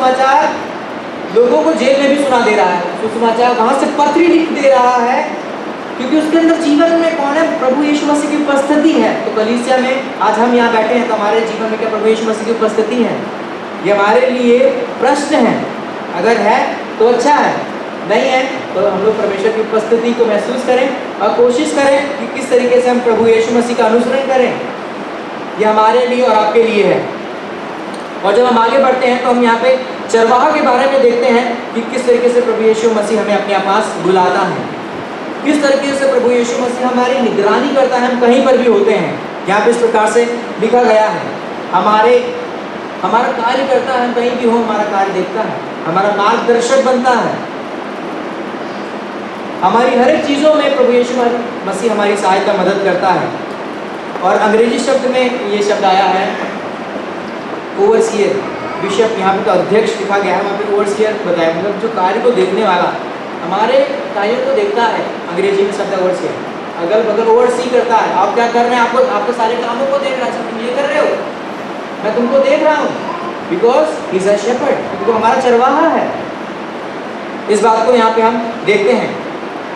सुसमाचार लोगों को जेल में भी सुना दे रहा है, सुसमाचार वहां से पत्री लिख दे रहा है, क्योंकि उसके अंदर जीवन में कौन है? प्रभु यीशु मसीह की उपस्थिति है। तो कलीसिया में आज हम यहाँ बैठे हैं तो हमारे जीवन में क्या प्रभु यीशु मसीह की उपस्थिति है? ये हमारे लिए प्रश्न है। अगर है तो अच्छा है, नहीं है तो हम लोग परमेश्वर की उपस्थिति को महसूस करें और कोशिश करें कि किस तरीके से हम प्रभु यीशु मसीह का अनुसरण करें। ये हमारे लिए और आपके लिए है। और जब हम आगे बढ़ते हैं तो हम यहाँ पे चरवाहा के बारे में देखते हैं कि किस तरीके से प्रभु यीशु मसीह हमें अपने पास बुलाता है, किस तरीके से प्रभु यीशु मसीह हमारी निगरानी करता है। हम कहीं पर भी होते हैं, यहाँ पे इस प्रकार से लिखा गया है, हमारा कार्य करता है, हम कहीं भी हो हमारा कार्य देखता है, हमारा मार्गदर्शक बनता है, हमारी हर एक चीज़ों में प्रभु यीशु मसीह हमारी सहायता मदद करता है। और अंग्रेजी शब्द में ये शब्द आया है ओवरसीयर, बिशप यहाँ पे तो अध्यक्ष लिखा गया है, वहाँ पे ओवरसीयर बताया, मतलब जो कार्य को देखने वाला, हमारे कार्यों को देखता है। अंग्रेजी में शब्द ओवरसीयर, अगल बगल ओवरसी करता है। आप क्या कर रहे हैं? आपके सारे कामों को देख रहा है। तुम ये कर रहे हो, मैं तुमको देख रहा हूँ, because he is a shepherd, क्योंकि वो हमारा चरवाहा है। इस बात को यहाँ पे हम देखते हैं।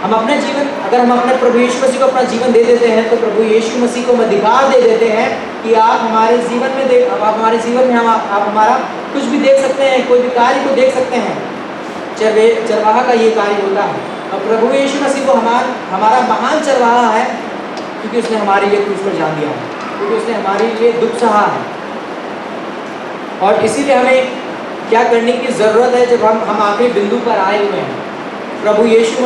हम अपने जीवन, अगर हम अपने प्रभु यीशु मसीह को अपना जीवन दे देते हैं तो प्रभु यीशु मसीह को हम अधिकार दे देते हैं कि आप हमारे जीवन में आप हमारा कुछ भी देख सकते हैं, कोई भी कार्य को देख सकते हैं। चरवाहा का ये कार्य होता है। और प्रभु यीशु मसीह को हमारा महान चरवाहा है, क्योंकि उसने हमारे लिए क्रूस पर जान दिया है, क्योंकि उसने हमारे लिए दुख सहा है। और इसीलिए हमें क्या करने की ज़रूरत है? जब हम आखिरी बिंदु पर आए हुए हैं, प्रभु यीशु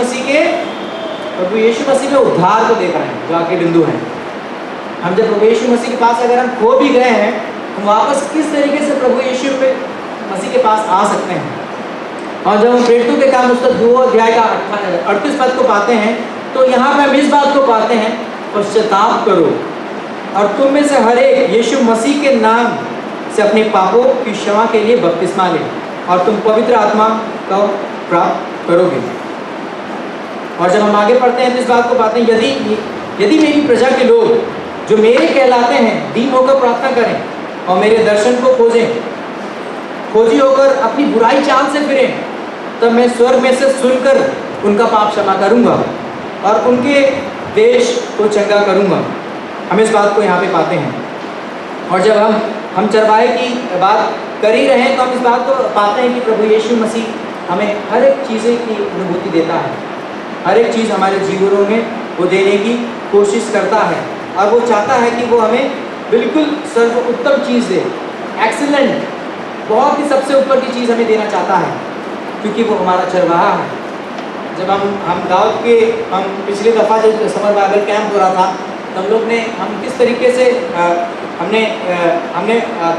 मसीह में उद्धार को देख रहे हैं, जो आखिरी बिंदु है। हम जब प्रभु यीशु मसीह के पास अगर हम खो भी गए हैं, हम वापस किस तरीके से प्रभु यीशु मसीह के पास आ सकते हैं। और जब हम प्रेरितों के काम उसका 2 अध्याय का 38 पद को पाते हैं, तो यहाँ पे हम इस बात को पाते हैं, पश्चाताप करो और तुम में से हर एक यीशु मसीह के नाम से अपने पापों की क्षमा के लिए बपतिस्मा ले और तुम पवित्र आत्मा को प्राप्त करोगे। और जब हम आगे पढ़ते हैं तो इस बात को पाते हैं, यदि मेरी प्रजा के लोग जो मेरे कहलाते हैं दीन होकर प्रार्थना करें और मेरे दर्शन को खोजी होकर अपनी बुराई चाल से फिरें, तब मैं स्वर्ग में से सुनकर उनका पाप क्षमा करूंगा और उनके देश को चंगा करूंगा। हम इस बात को यहाँ पे पाते हैं। और जब हम चरवाहे की बात कर ही रहे हैं तो हम इस बात को पाते हैं कि प्रभु यीशु मसीह हमें हर एक चीज़ें की अनुभूति देता है, हर एक चीज़ हमारे जीवनों में वो देने की कोशिश करता है। और वो चाहता है कि वो हमें बिल्कुल सर्वोत्तम चीज़ दे, एक्सीलेंट, बहुत ही सबसे ऊपर की चीज़ हमें देना चाहता है, क्योंकि वो हमारा चरवाहा है। जब हम दाऊद के पिछली दफ़ा जब समर बाइबल कैंप हो रहा था, तो हम किस तरीके से हमने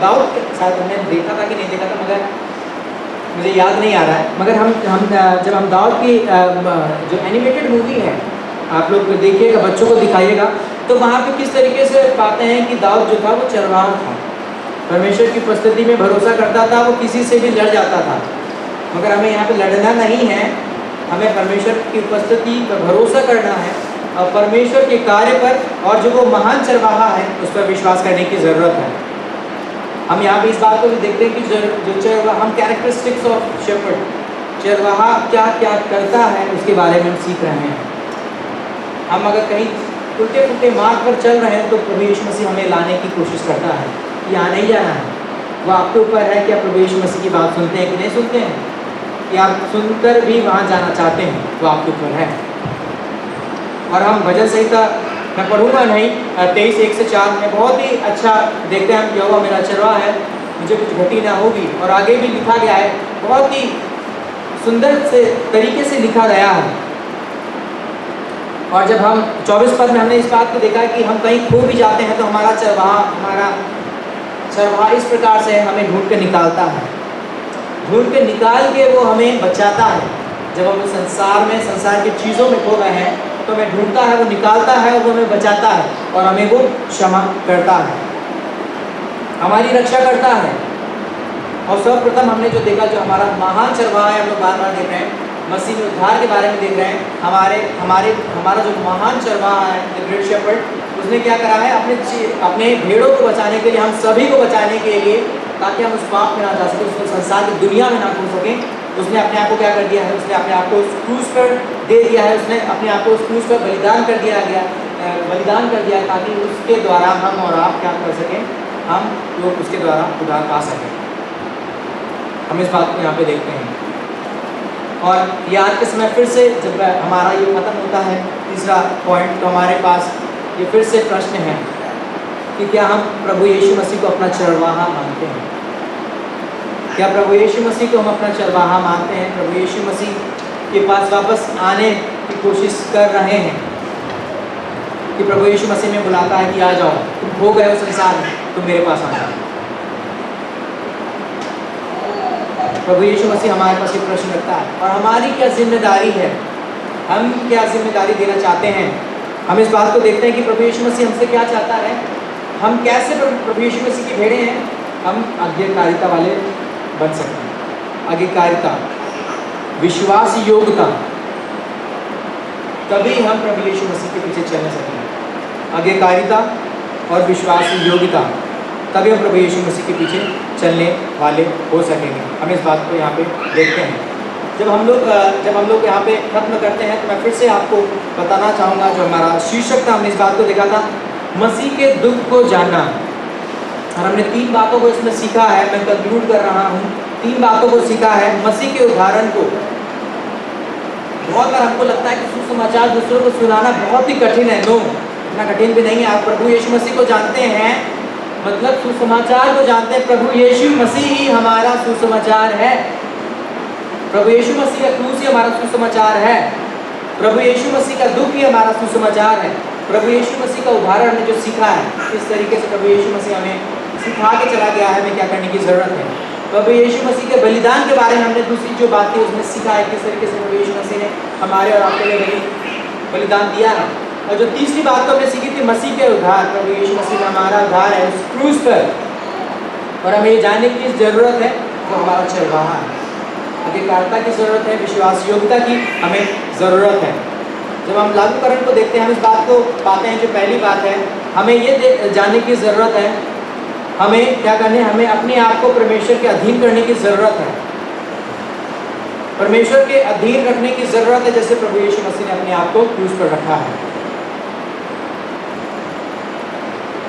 दाऊद शायद हमने देखा था कि नहीं देखा था, मगर मुझे याद नहीं आ रहा है। मगर जब हम दाऊद की जो एनिमेटेड मूवी है, आप लोग देखिएगा, बच्चों को दिखाइएगा, तो वहाँ पे किस तरीके से पाते हैं कि दाऊद जो था वो चरवाहा था, परमेश्वर की उपस्थिति में भरोसा करता था, वो किसी से भी लड़ जाता था। मगर हमें यहाँ पे लड़ना नहीं है, हमें परमेश्वर की उपस्थिति पर भरोसा करना है और परमेश्वर के कार्य पर, और जो वो महान चरवाहा है उस पर विश्वास करने की ज़रूरत है। हम यहाँ पे इस बात को भी देखते हैं कि जो चरवाहा, हम कैरेक्टरिस्टिक्स ऑफ शेपर्ड, चरवाहा क्या क्या करता है उसके बारे में हम सीख रहे हैं। हम अगर कहीं उल्टे पुल्टे मार्ग पर चल रहे हैं तो प्रभु यीशु मसीह हमें लाने की कोशिश करता है कि यहाँ नहीं जाना है। वो आपके ऊपर है कि आप प्रभु यीशु मसीह की बात सुनते हैं कि नहीं सुनते हैं, कि आप सुनकर भी वहाँ जाना चाहते हैं, वो आपके ऊपर है। और हम भजन संहिता मैं पढ़ूंगा नहीं, 23:1-4 में बहुत ही अच्छा देखते हैं हम, यहोवा मेरा चरवाहा है, मुझे कुछ घटी ना होगी। और आगे भी लिखा गया है, बहुत ही सुंदर से तरीके से लिखा गया है। और जब हम 24 पद में हमने इस बात को देखा कि हम कहीं खो भी जाते हैं तो हमारा चरवाहा इस प्रकार से हमें ढूंढ के निकालता है, ढूंढ के निकाल के वो हमें बचाता है। जब हम संसार की चीज़ों में खो गए हैं तो हमें ढूंढता है, वो निकालता है, वो हमें बचाता है और हमें वो क्षमा करता है, हमारी रक्षा करता है। और सर्वप्रथम हमने जो देखा, जो हमारा महान चरवाहा है, हम लोग बार बार देख रहे हैं, मसीह में उद्धार के बारे में देख रहे हैं। हमारा जो महान चरवाहा है, द ग्रेट शेपर्ड, उसने क्या करा है, अपने भेड़ों को बचाने के लिए, हम सभी को बचाने के लिए ताकि हम उस पाप में ना जा सके, उस संसार की दुनिया में ना घुस सकें, उसने अपने आप को क्या कर दिया है, उसने अपने आप को उस क्रूस पर दे दिया है, उसने अपने आप को उस क्रूस पर बलिदान कर दिया है, ताकि उसके द्वारा हम और आप क्या कर सकें, हम लोग उसके द्वारा उद्धार पा सकें। हम इस बात को यहाँ पे देखते हैं। और ये आज के समय फिर से जब हमारा ये खत्म होता है तीसरा पॉइंट, तो हमारे पास ये फिर से प्रश्न है कि क्या हम प्रभु यीशु मसीह को अपना चरवाहा मानते हैं? क्या प्रभु यीशु मसीह को हम अपना चरवाहा मानते हैं? प्रभु यीशु मसीह के पास वापस आने की कोशिश कर रहे हैं कि प्रभु यीशु मसीह में बुलाता है कि आ जाओ, तुम हो गए हो संसार में, तुम मेरे पास आ जाओ। प्रभु यीशु मसीह हमारे पास ये प्रश्न रखता है, और हमारी क्या जिम्मेदारी है, हम क्या जिम्मेदारी देना चाहते हैं। हम इस बात को देखते हैं कि प्रभु यीशु मसीह हमसे क्या चाहता है, हम कैसे प्रभु यीशु मसीह की भेड़ें हैं, हम आज्ञाकारिता वाले बन सकते हैं। आज्ञाकारिता, विश्वास योग्यता, तभी हम प्रभु यीशु मसीह के पीछे चल सकेंगे। आज्ञाकारिता और विश्वास योग्यता, तभी हम प्रभु यीशु मसीह के पीछे चलने वाले हो सकेंगे। हम इस बात को यहाँ पे देखते हैं। जब हम लोग यहाँ पे खत्म करते हैं, तो मैं फिर से आपको बताना चाहूँगा, जो हमारा शीर्षक था, हमने इस बात को देखा था, मसीह के दुख को जानना। और हमने 3 बातों को इसमें सीखा है। मैं कंक्लूड कर रहा हूँ, 3 बातों को सीखा है। मसीह के उदाहरण को, बहुत बार हमको लगता है कि सुसमाचार दूसरों को सुनाना बहुत ही कठिन है। नो, इतना कठिन भी नहीं है। आप प्रभु यीशु मसीह को जानते हैं, मतलब सुसमाचार को जानते हैं। प्रभु यीशु मसीह ही हमारा सुसमाचार है। प्रभु यीशु मसीह का क्रूस ही हमारा सुसमाचार है। प्रभु यीशु मसीह का दुख ही हमारा सुसमाचार है। प्रभु यीशु मसीह का उदाहरण हमने जो सीखा है, किस तरीके से प्रभु यीशु मसीह हमें सिखा के चला गया है, हमें क्या करने की ज़रूरत है। प्रभु यीशु मसीह के बलिदान के बारे में हमने दूसरी जो बात थी उसमें सीखा है, किस तरीके से प्रभु यीशु मसीह ने हमारे और आपके लिए बलिदान दिया है। और जो तीसरी बात तो हमने सीखी थी, मसीह के उद्धार, प्रभु यीशु मसीह का हमारा उद्धार है उस क्रूस पर, और हमें ये जानने की ज़रूरत है वो हमारा चरवाहा है। अधिकारता की ज़रूरत है, विश्वास योग्यता की हमें ज़रूरत है। जब हम लागूकरण को देखते हैं, हम इस बात को पाते हैं, जो पहली बात है, हमें ये जानने की ज़रूरत है, हमें क्या करने, हमें अपने आप को परमेश्वर के अधीन करने की ज़रूरत है। परमेश्वर के अधीन रखने की ज़रूरत है, जैसे प्रभु यीशु मसीह ने अपने आप को क्रूस पर रखा है।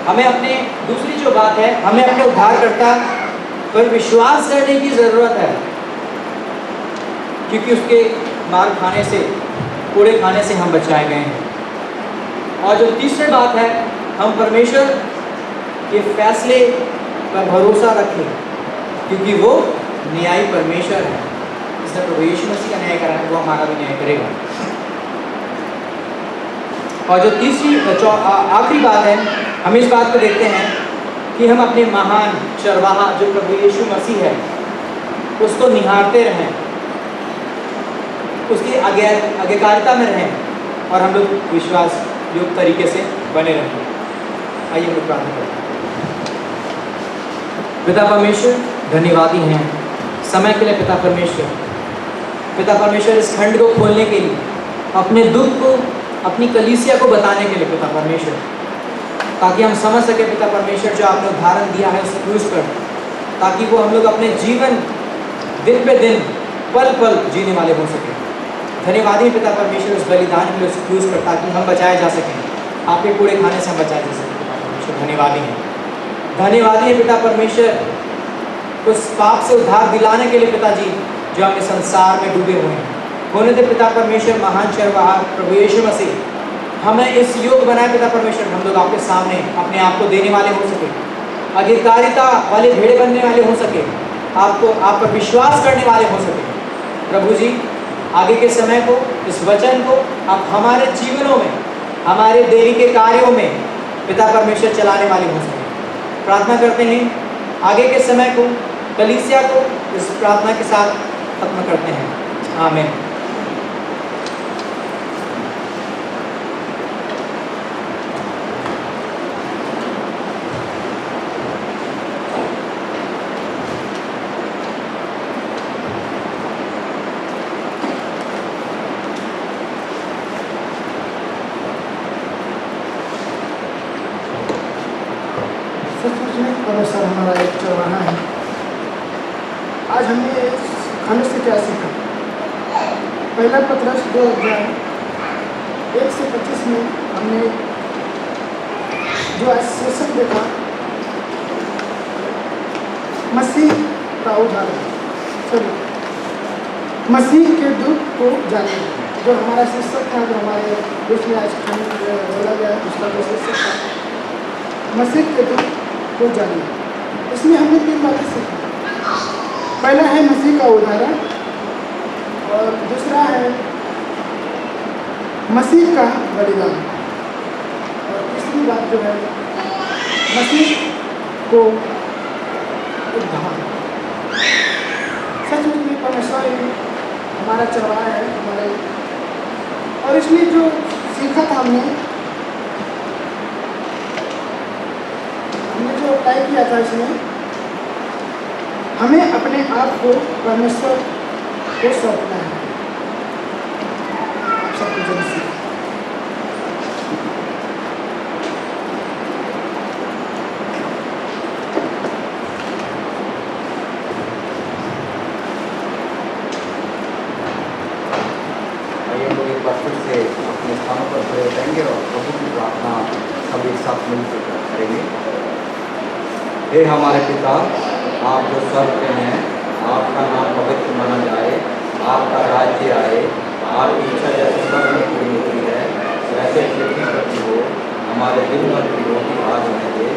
हमें अपने, दूसरी जो बात है, हमें अपने उद्धारकर्ता पर विश्वास करने की ज़रूरत है, क्योंकि उसके मार खाने से, कोड़े खाने से हम बचाए गए हैं। और जो तीसरी बात है, हम परमेश्वर के फैसले पर भरोसा रखें, क्योंकि वो न्यायी परमेश्वर है। जिसने प्रभु यीशु मसीह का न्याय करा है, वो हमारा भी न्याय करेगा। और जो तीसरी आखिरी बात है, हम इस बात को देखते हैं कि हम अपने महान चरवाहा जो प्रभु यीशु मसीह है, उसको निहारते रहें, उसकी आज्ञाकारिता में रहें, और हम लोग विश्वास योग्य तरीके से बने रहें। आइए हम लोग प्रार्थना करते हैं। पिता परमेश्वर, धन्यवादी हैं समय के लिए। पिता परमेश्वर इस खंड को खोलने के लिए, अपने दुख को, अपनी कलीसिया को बताने के लिए पिता परमेश्वर, ताकि हम समझ सके पिता परमेश्वर, जो आपने उदाहरण दिया है उस क्रूस पर, ताकि वो हम लोग अपने जीवन दिन पे दिन, पल पल जीने वाले हो सके। धन्यवादी पिता परमेश्वर उस बलिदान के लिए, उस क्रूस पर, ताकि हम बचाए जा सकें, आपके कूड़े खाने से हम बचाए जा सकें। पिता परमेश्वर धन्यवादी हैं पिता परमेश्वर उस पाप से उद्धार दिलाने के लिए पिताजी, जो हमें संसार में डूबे हुए हैं। होने दे पिता परमेश्वर महान चरवाहा प्रभु यीशु मसीह हमें इस योग बनाए पिता परमेश्वर, हम लोग आपके सामने अपने आप को देने वाले हो सके, आज्ञाकारिता वाले भेड़े बनने वाले हो सके, आपको, आप पर विश्वास करने वाले हो सके। प्रभु जी, आगे के समय को, इस वचन को आप हमारे जीवनों में, हमारे देरी के कार्यों में पिता परमेश्वर चलाने वाले हो सके। प्रार्थना करते हैं, आगे के समय को, कलीसिया को इस प्रार्थना के साथ खत्म करते हैं। आमीन। परमेश्वर हमारा एक चरवाहा है। आज हमने खाने से क्या सीखा? पहला पत्रस 2 अध्याय 1 से 25 में हमने जो आज शीर्षक देखा, मसीह का उदाहरण, मसीह के दुख को जाने, जो हमारा शीर्षक था, जो हमारे बीच में आज खाने बोला गया, उसका जो शीर्षक था मसीह के दुख को जाने। इसमें हमने 3 बातें सीखी। पहला है मसीह का उदाहरण, और दूसरा है मसीह का बलिदान, और तीसरी बात जो है मसीह को उद्धार। सचमुच में परमेश्वर हमारा चरवाहा है, हमारे, और इसलिए जो सीखा था हमने जो अप्लाई किया था, इसमें हमें अपने आप को परमेश्वर को सौंपना है। आप सबको जल्दी सीखें। से अपने स्थानों पर खड़े रहेंगे और प्रभु की प्रार्थना सब एक साथ मिलकर करेंगे। हे हमारे पिता, आप जो स्वर्ग में हैं, आपका नाम पवित्र माना जाए, आपका राज्य आए, आपकी इच्छा जैसे स्वर्ग में पूरी होती है वैसे पृथ्वी पर भी हो। हमारे दिन भर की रोटी आज हमें दे,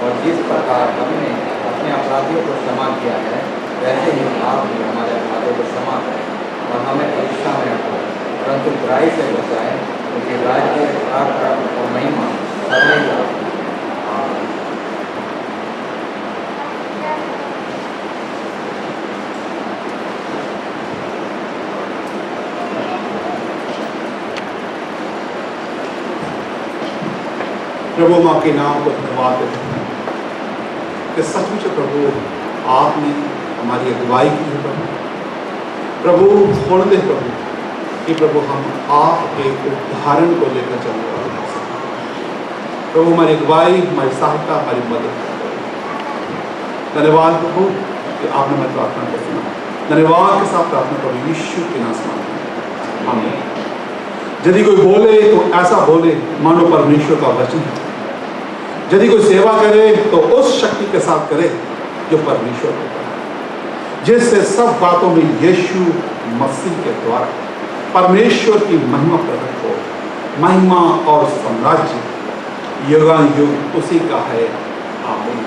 और जिस प्रकार हमने अपने अपराधियों को क्षमा किया है वैसे ही आप भी हमारे अपराधों को क्षमा करें, और हमें परीक्षा में रखो परंतु बुराई से बचाएं, क्योंकि राज्य, पराक्रम और महिमा सदैव आपकी। आमीन। प्रभु माँ के नाम को धन्यवाद देते हैं कि सचमुच प्रभु आपने हमारी अगुवाई की है। प्रभु छोड़ दे प्रभु कि प्रभु हम आपके उदाहरण को लेकर चलने वाले हैं। प्रभु हमारी अगुवाई, हमारी सहायता, हमारी मदद करो। धन्यवाद प्रभु कि आपने हमारी प्रार्थना को सुना। धन्यवाद के साथ प्रार्थना प्रभु यीशु के नाम से आमीन। यदि कोई बोले तो ऐसा बोले मानो परमेश्वर का वचन है। यदि कोई सेवा करे तो उस शक्ति के साथ करे जो परमेश्वर को करे, जिससे सब बातों में यीशु मसीह के द्वारा परमेश्वर की महिमा प्रकट हो। महिमा और साम्राज्य युगानुयुग उसी का है। आमीन।